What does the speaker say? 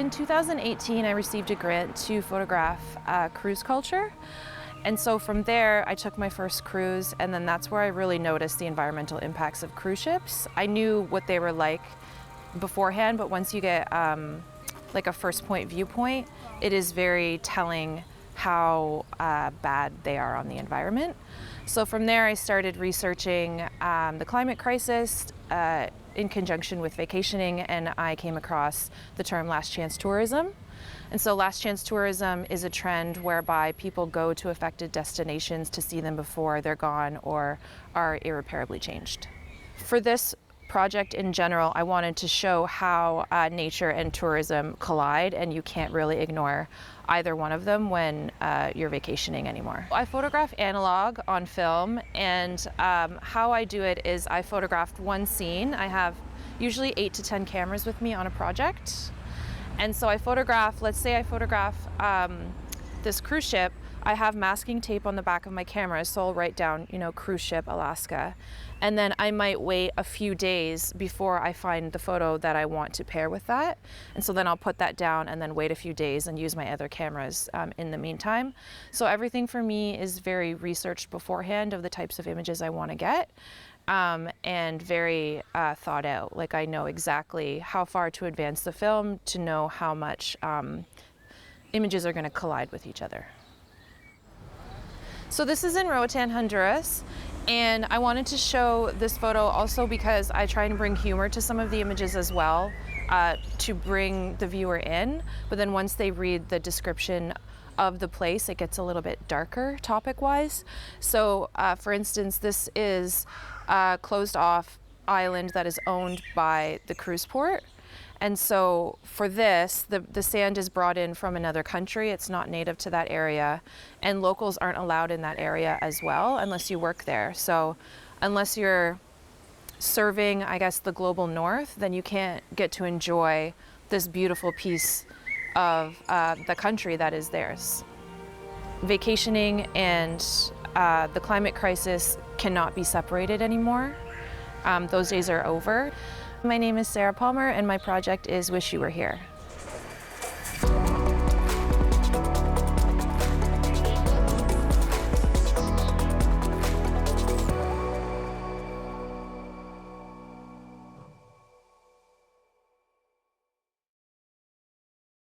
in 2018, I received a grant to photograph cruise culture. And so from there, I took my first cruise, and then that's where I really noticed the environmental impacts of cruise ships. I knew what they were like beforehand, but once you get like a first point viewpoint, it is very telling how bad they are on the environment. So from there, I started researching the climate crisis in conjunction with vacationing, and I came across the term last chance tourism. And so last chance tourism is a trend whereby people go to affected destinations to see them before they're gone or are irreparably changed. For this project in general, I wanted to show how nature and tourism collide, and you can't really ignore either one of them when you're vacationing anymore. I photograph analog on film, and how I do it is I photographed one scene. I have usually 8 to 10 cameras with me on a project. And so I photograph, let's say I photograph this cruise ship. I have masking tape on the back of my camera, so I'll write down, cruise ship, Alaska. And then I might wait a few days before I find the photo that I want to pair with that. And so then I'll put that down and then wait a few days and use my other cameras in the meantime. So everything for me is very researched beforehand of the types of images I want to get. And very thought out. Like I know exactly how far to advance the film to know how much images are going to collide with each other. So this is in Roatan, Honduras, and I wanted to show this photo also because I try and bring humor to some of the images as well, to bring the viewer in, but then once they read the description of the place, it gets a little bit darker topic-wise. So for instance, this is a closed off island that is owned by the cruise port. And so for this, the sand is brought in from another country. It's not native to that area, and locals aren't allowed in that area as well unless you work there. So unless you're serving, I guess, the global north, then you can't get to enjoy this beautiful piece of the country that is theirs. Vacationing and the climate crisis cannot be separated anymore. Those days are over. My name is Sarah Palmer, and my project is Wish You Were Here.